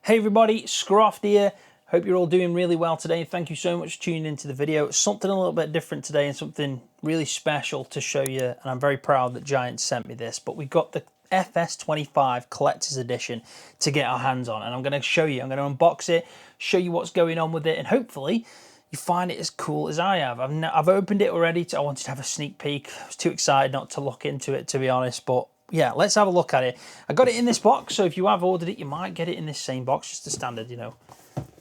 Hey everybody, Scroft here. Hope you're all doing really well today. Thank you so much for tuning into the video. It's something a little bit different today and something really special to show you. And I'm very proud that Giant sent me this. But we've got the FS25 Collector's Edition to get our hands on. And I'm going to show you, I'm going to unbox it, show you what's going on with it. And hopefully you find it as cool as I have. I've opened it already. I wanted to have a sneak peek. I was too excited not to look into it, to be honest. But yeah, let's have a look at it. I got it in this box, so if you have ordered it, you might get it in this same box, just a standard,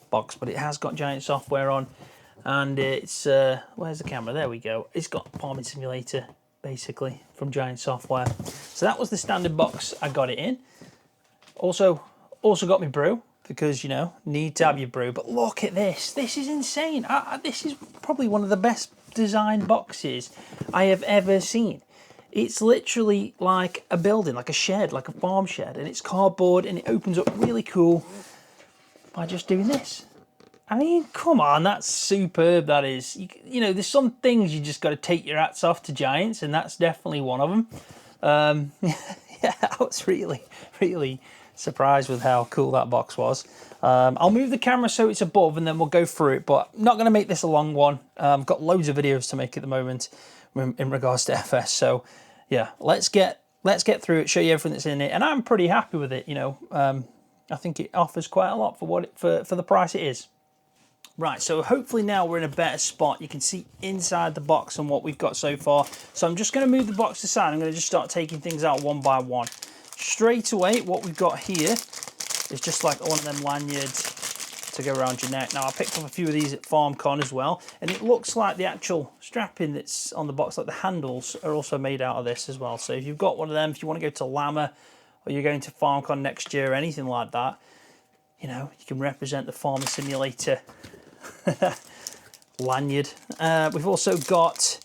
box. But it has got Giant software on, and it's where's the camera? There we go. It's got Farming Simulator, basically, from Giant software. So that was the standard box I got it in. Also got my brew, because need to have your brew. But look at this. This is insane. This is probably one of the best designed boxes I have ever seen. It's literally like a building, like a shed, like a farm shed, and it's cardboard, and it opens up really cool by just doing this. I mean, come on, that's superb, that is. There's some things you just got to take your hats off to Giants, and that's definitely one of them. Yeah, I was really, really surprised with how cool that box was. I'll move the camera so it's above, and then we'll go through it, but I'm not going to make this a long one. I've got loads of videos to make at the moment in regards to FS, so yeah, let's get through it, show you everything that's in it, and I'm pretty happy with it. I think it offers quite a lot for for the price it is. Right, so hopefully now we're in a better spot. You can see inside the box and what we've got so far. So I'm just going to move the box aside. I'm going to just start taking things out one by one. Straight away, what we've got here is just like one of them lanyards to go around your neck. Now, I picked up a few of these at FarmCon as well, and it looks like the actual strapping that's on the box, like the handles, are also made out of this as well. So if you've got one of them, if you want to go to Llama, or you're going to FarmCon next year or anything like that, you can represent the Farming Simulator lanyard. We've also got,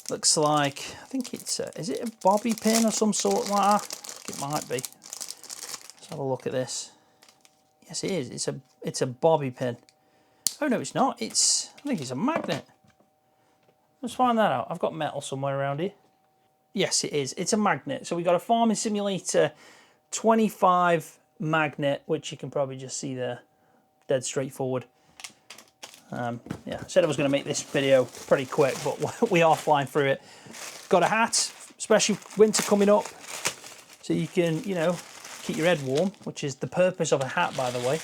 looks like, I think it's, is it a bobby pin or some sort like that? I think it might be. Let's have a look at this. Yes, it is. It's a bobby pin. Oh no, it's not. I think it's a magnet. Let's find that out. I've got metal somewhere around here. Yes, it is. It's a magnet. So we got a Farming Simulator 25 magnet, which you can probably just see there. Dead straightforward. Yeah, I said I was going to make this video pretty quick, but we are flying through it. Got a hat, especially winter coming up, so you can, keep your head warm, which is the purpose of a hat, by the way.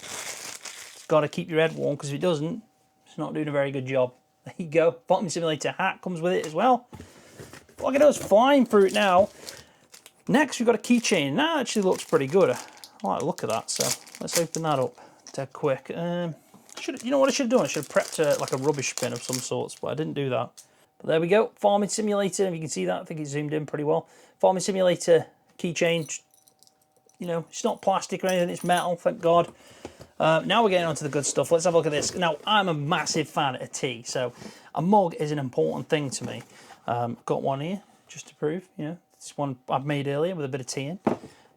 Got to keep your head warm, because if it doesn't, it's not doing a very good job. There you go. Farming Simulator hat comes with it as well. Look at us flying through it now. Next, we've got a keychain. That actually looks pretty good. I like the look of that, so let's open that up dead quick. You know what I should have done? I should have prepped like a rubbish bin of some sorts, but I didn't do that. But there we go. Farming Simulator. If you can see that, I think it's zoomed in pretty well. Farming Simulator keychain. It's not plastic or anything, it's metal, thank God. Now we're getting on to the good stuff. Let's have a look at this. Now, I'm a massive fan of tea, so a mug is an important thing to me. Got one here, just to prove, this one I've made earlier with a bit of tea in.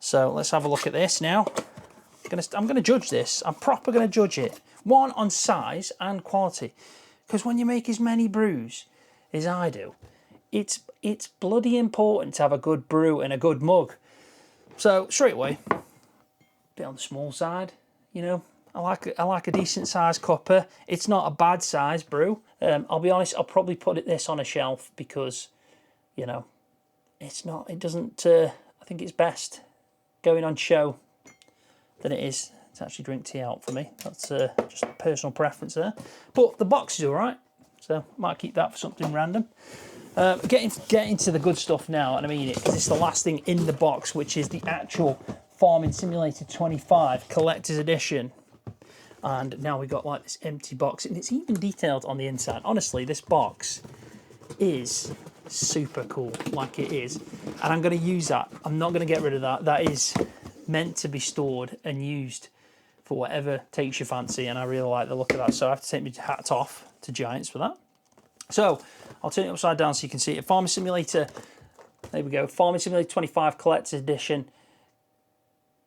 So let's have a look at this now. I'm going to judge this. I'm proper going to judge it. One, on size and quality. Because when you make as many brews as I do, it's bloody important to have a good brew and a good mug. So straight away, bit on the small side, I like a decent sized cuppa. It's not a bad size brew. I'll be honest, I'll probably put this on a shelf because, it's not. It doesn't. I think it's best going on show than it is to actually drink tea out for me. That's just a personal preference there. But the box is all right, so might keep that for something random. Getting to the good stuff now, and I mean it, because it's the last thing in the box, which is the actual Farming Simulator 25 Collector's Edition. And now we got like this empty box, and it's even detailed on the inside. Honestly, this box is super cool, like it is. And I'm going to use that. I'm not going to get rid of that. That is meant to be stored and used for whatever takes your fancy, and I really like the look of that. So I have to take my hat off to Giants for that. So I'll turn it upside down so you can see it. Farming Simulator, there we go. Farming Simulator 25 Collector's Edition.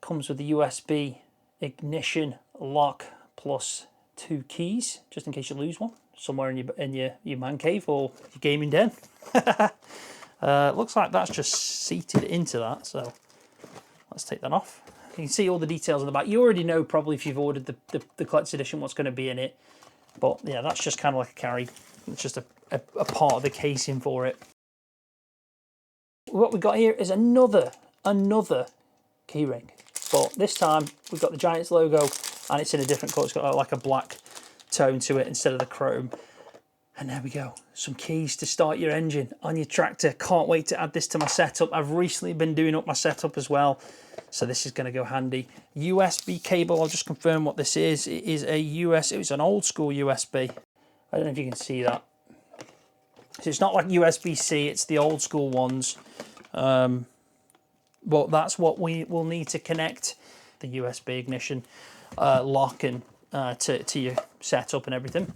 Comes with the USB ignition lock plus 2 keys, just in case you lose one somewhere in your man cave or your gaming den. Looks like that's just seated into that, so let's take that off. You can see all the details on the back. You already know probably if you've ordered the collector's edition what's going to be in it. But yeah, that's just kind of like a carry. It's just a part of the casing for it. What we've got here is another keyring. But this time we've got the Giants logo and it's in a different colour. It's got like a black tone to it instead of the chrome. And there we go. Some keys to start your engine on your tractor. Can't wait to add this to my setup. I've recently been doing up my setup as well, so this is going to go handy. USB cable, I'll just confirm what this is. It is it's an old school USB. I don't know if you can see that. So it's not like USB-C, it's the old school ones. But that's what we will need to connect the USB ignition lock and to your setup and everything.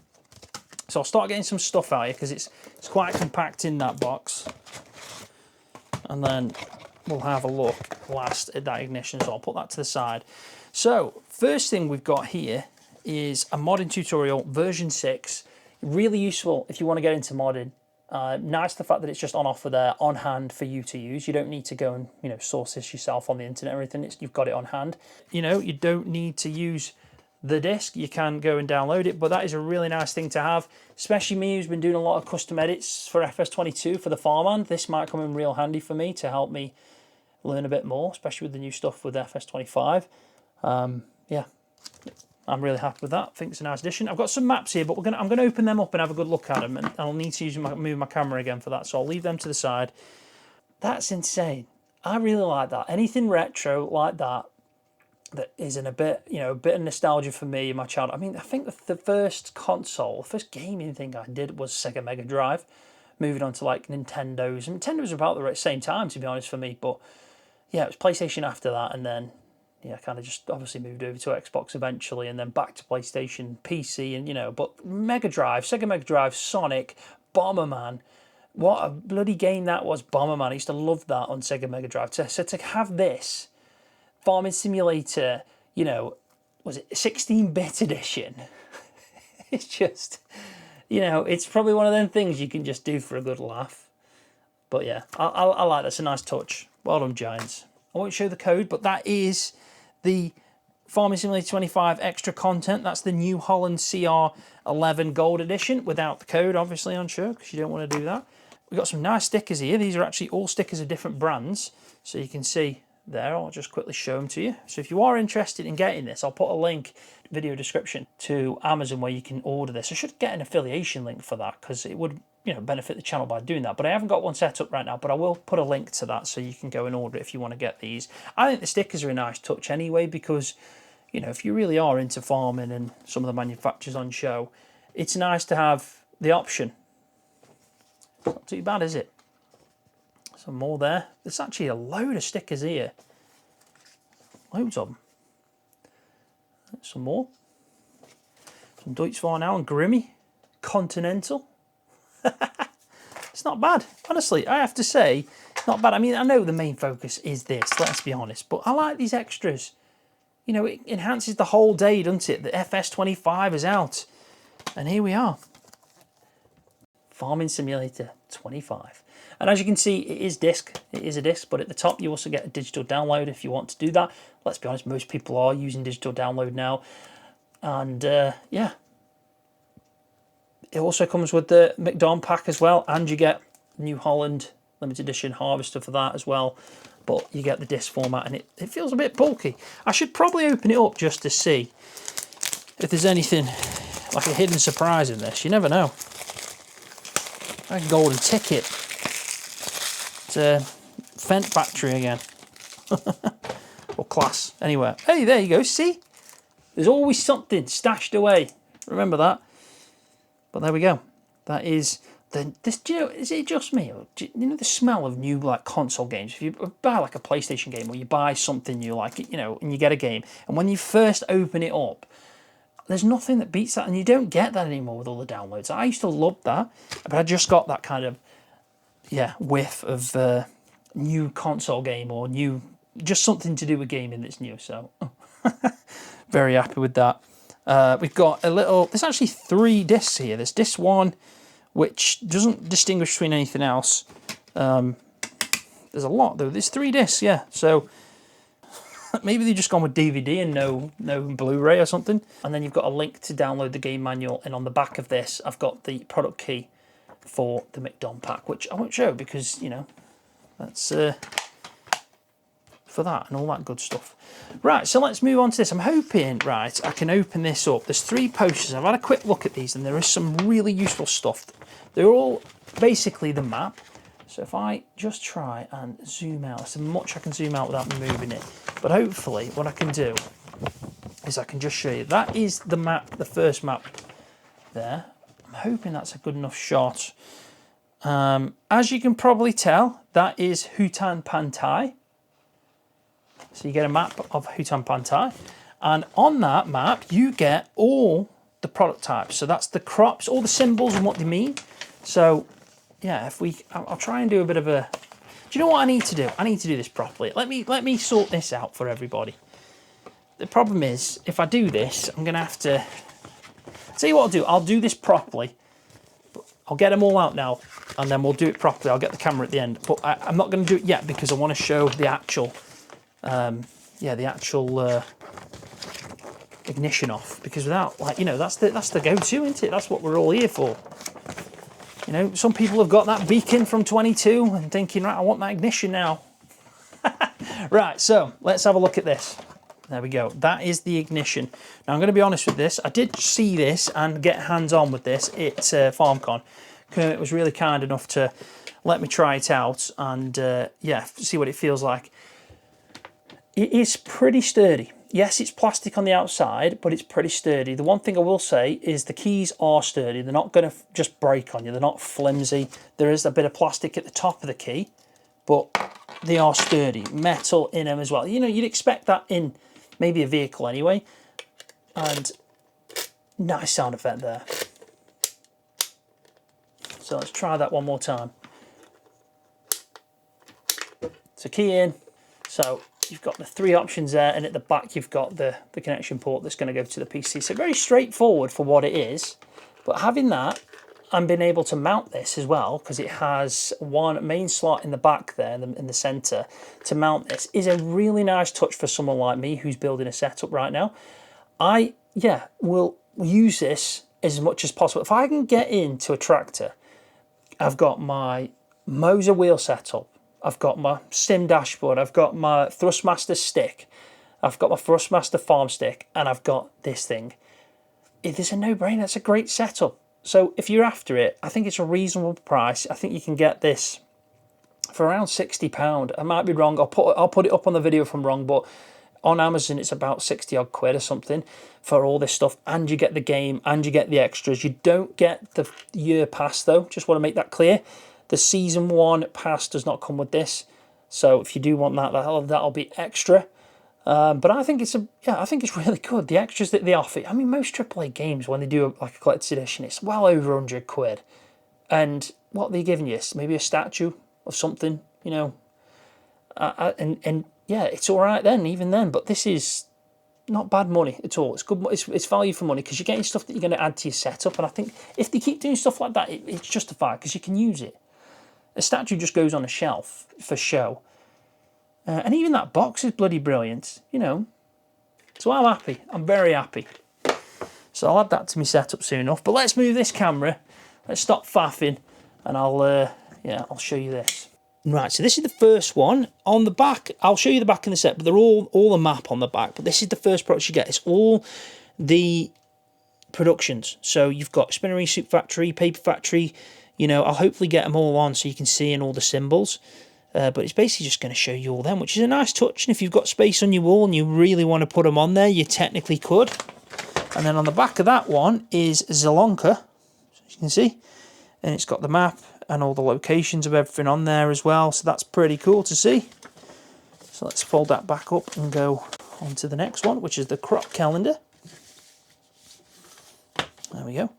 So I'll start getting some stuff out here because it's quite compact in that box. And then we'll have a look last at that ignition, so I'll put that to the side. So first thing we've got here is a modding tutorial, version 6. Really useful if you want to get into modding. Nice the fact that it's just on offer there, on hand for you to use. You don't need to go and source this yourself on the internet or anything. You've got it on hand. You don't need to use the disc. You can go and download it, but that is a really nice thing to have, especially me who's been doing a lot of custom edits for FS22 for the Farmland. This might come in real handy for me to help me learn a bit more, especially with the new stuff with FS25. Yeah, I'm really happy with that. I think it's a nice addition. I've got some maps here, but I'm gonna open them up and have a good look at them, and I'll need to move my camera again for that, so I'll leave them to the side. That's insane. I really like that. Anything retro like that is in a bit of nostalgia for me and my child. I mean, I think the first first gaming thing I did was Sega Mega Drive. Moving on to like Nintendo's. Nintendo's about the same time, to be honest, for me. But yeah, it was PlayStation after that, and then yeah, kind of just obviously moved over to Xbox eventually, and then back to PlayStation, PC, and but Mega Drive, Sega Mega Drive, Sonic, Bomberman. What a bloody game that was, Bomberman. I used to love that on Sega Mega Drive. So to have this Farming Simulator, was it 16-bit edition? It's just, it's probably one of them things you can just do for a good laugh. But yeah, I like that. It's a nice touch. Well done, Giants. I won't show the code, but that is the Farming Simulator 25 extra content. That's the New Holland CR11 Gold Edition without the code, obviously, on show, because you don't want to do that. We've got some nice stickers here. These are actually all stickers of different brands, so you can see there. I'll just quickly show them to you. So if you are interested in getting this, I'll put a link in the video description to Amazon where you can order this. I should get an affiliation link for that because it would benefit the channel by doing that, but I haven't got one set up right now, but I will put a link to that so you can go and order it if you want to get these. I think the stickers are a nice touch anyway, because if you really are into farming and some of the manufacturers on show, it's nice to have the option. Not too bad, is it? Some more there. There's actually a load of stickers here. Loads of them. Some more. Some Deutschfahr now and Grimmy. Continental. It's not bad. Honestly, I have to say, not bad. I mean, I know the main focus is this, let's be honest, but I like these extras. It enhances the whole day, doesn't it? The FS25 is out. And here we are. Farming Simulator 25. And as you can see, it is disc. It is a disc, but at the top you also get a digital download if you want to do that. Let's be honest, most people are using digital download now. And yeah. It also comes with the McDonald pack as well, and you get New Holland limited edition harvester for that as well. But you get the disc format, and it feels a bit bulky. I should probably open it up just to see if there's anything like a hidden surprise in this. You never know. Like a golden ticket. It's a Fent factory again. Or class, anywhere. Hey, there you go, see? There's always something stashed away. Remember that. But there we go. That is this. Do you know? Is it just me? Or the smell of new console games? If you buy like a PlayStation game, or you buy something new, and you get a game, and when you first open it up, there's nothing that beats that, and you don't get that anymore with all the downloads. I used to love that, but I just got that kind of whiff of new console game or just something to do with gaming that's new. So very happy with that. We've got there's actually 3 discs here. There's disc 1, which doesn't distinguish between anything else. There's a lot though. There's 3 discs, yeah. So Maybe they've just gone with DVD and no Blu-ray or something. And then you've got a link to download the game manual, and on the back of this I've got the product key for the McDon pack, which I won't show because, you know, that's for that and all that good stuff. Right, so let's move on to this. I'm hoping, right, I can open this up. There's 3 posters. I've had a quick look at these and there is some really useful stuff. They're all basically the map. So if I just try and zoom out, there's so much I can zoom out without moving it. But hopefully what I can do is I can just show you. That is the map, the first map there. I'm hoping that's a good enough shot. As you can probably tell, that is Hutan Pantai. So you get a map of Hutan Pantai. And on that map, you get all the product types. So that's the crops, all the symbols and what they mean. So yeah, I'll try and do a bit of a, do you know what I need to do? I need to do this properly. Let me sort this out for everybody. The problem is, if I do this, I'm going to have to, tell you what I'll do. I'll do this properly. I'll get them all out now, and then we'll do it properly. I'll get the camera at the end. But I'm not going to do it yet because I want to show the actual, ignition off. Because without, like, you know, that's the go-to, isn't it? That's what we're all here for. You know, some people have got that beacon from 22 and thinking, right, I want that ignition now. Right, so let's have a look at this. There we go. That is the ignition. Now, I'm going to be honest with this. I did see this and get hands-on with this at FarmCon. Kermit was really kind enough to let me try it out and, yeah, see what it feels like. It is pretty sturdy. Yes, it's plastic on the outside, but it's pretty sturdy. The one thing I will say is the keys are sturdy. They're not going to just break on you. They're not flimsy. There is a bit of plastic at the top of the key, but they are sturdy. Metal in them as well. You know, you'd expect that in maybe a vehicle anyway. And nice sound effect there. So let's try that one more time. So key in. So you've got the 3 options there, and at the back you've got the connection port that's going to go to the PC. So very straightforward for what it is. But having that and being able to mount this as well, because it has one main slot in the back there in the centre to mount this, is a really nice touch for someone like me who's building a setup right now. I will use this as much as possible. If I can get into a tractor, I've got my Moser wheel setup, I've got my sim dashboard, I've got my Thrustmaster stick, I've got my Thrustmaster farm stick, and I've got this thing. It is a no-brainer. It's a great setup. So if you're after it, I think it's a reasonable price. I think you can get this for around £60. I might be wrong. I'll put it up on the video if I'm wrong, but on Amazon it's about 60 odd quid or something for all this stuff, and you get the game and you get the extras. You don't get the year pass though. Just want to make that clear. The season 1 pass does not come with this, so if you do want that, that'll be extra. But I think it's really good. The extras that they offer. I mean, most AAA games, when they do like a collector's edition, it's well over 100 quid. And what are they giving you? Maybe a statue of something, you know. And yeah, it's all right then, even then. But this is not bad money at all. It's good. It's value for money because you're getting stuff that you're going to add to your setup. And I think if they keep doing stuff like that, it's justified because you can use it. A statue just goes on a shelf for show. And even that box is bloody brilliant, you know. So I'm happy. I'm very happy. So I'll add that to my setup soon enough. But let's move this camera. Let's stop faffing, and I'll show you this. Right, so this is the first one. On the back, I'll show you the back in the set, but they're all a map on the back. But this is the first product you get. It's all the productions. So you've got Spinnery, Soup Factory, Paper Factory. You know, I'll hopefully get them all on so you can see in all the symbols. But it's basically just going to show you all them, which is a nice touch. And if you've got space on your wall and you really want to put them on there, you technically could. And then on the back of that one is Zelonka, as you can see. And it's got the map and all the locations of everything on there as well. So that's pretty cool to see. So let's fold that back up and go on to the next one, which is the crop calendar. There we go.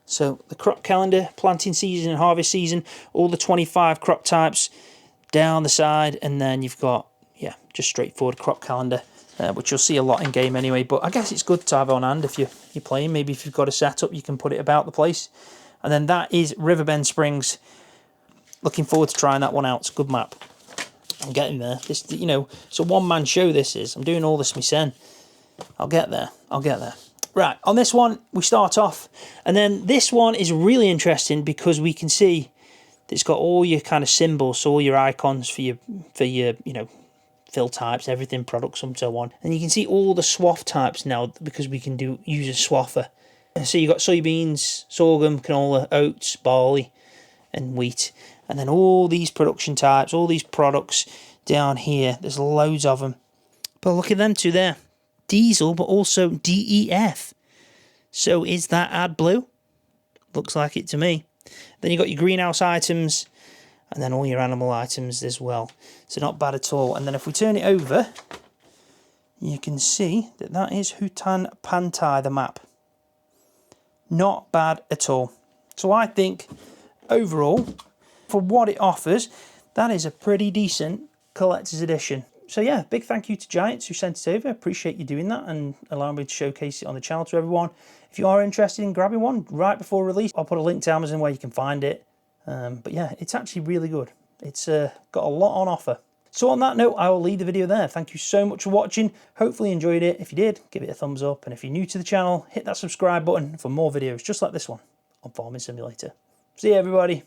So the crop calendar, planting season and harvest season, all the 25 crop types down the side, and then you've got, yeah, just straightforward crop calendar, which you'll see a lot in game anyway, but I guess it's good to have on hand if you're playing. Maybe if you've got a setup, you can put it about the place. And then that is Riverbend Springs. Looking forward to trying that one out. It's a good map. I'm getting there. This, you know, it's a one-man show, this is. I'm doing all this myself. I'll get there. I'll get there. Right, on this one, we start off. And then this one is really interesting because we can see that it's got all your kind of symbols, so all your icons for your you know, fill types, everything, products, and so on. And you can see all the swath types now because we can use a swather. So you've got soybeans, sorghum, canola, oats, barley, and wheat. And then all these production types, all these products down here. There's loads of them. But look at them two there. Diesel, but also DEF. So is that AdBlue? Looks like it to me. Then you've got your greenhouse items, and then all your animal items as well. So not bad at all. And then if we turn it over, you can see that that is Hutan Pantai, the map. Not bad at all. So I think overall, for what it offers, that is a pretty decent collector's edition. So yeah, big thank you to Giants who sent it over. Appreciate you doing that and allowing me to showcase it on the channel to everyone. If you are interested in grabbing one right before release, I'll put a link to Amazon where you can find it. But yeah, it's actually really good. It's got a lot on offer. So on that note, I will leave the video there. Thank you so much for watching. Hopefully you enjoyed it. If you did, give it a thumbs up. And if you're new to the channel, hit that subscribe button for more videos just like this one on Farming Simulator. See you, everybody.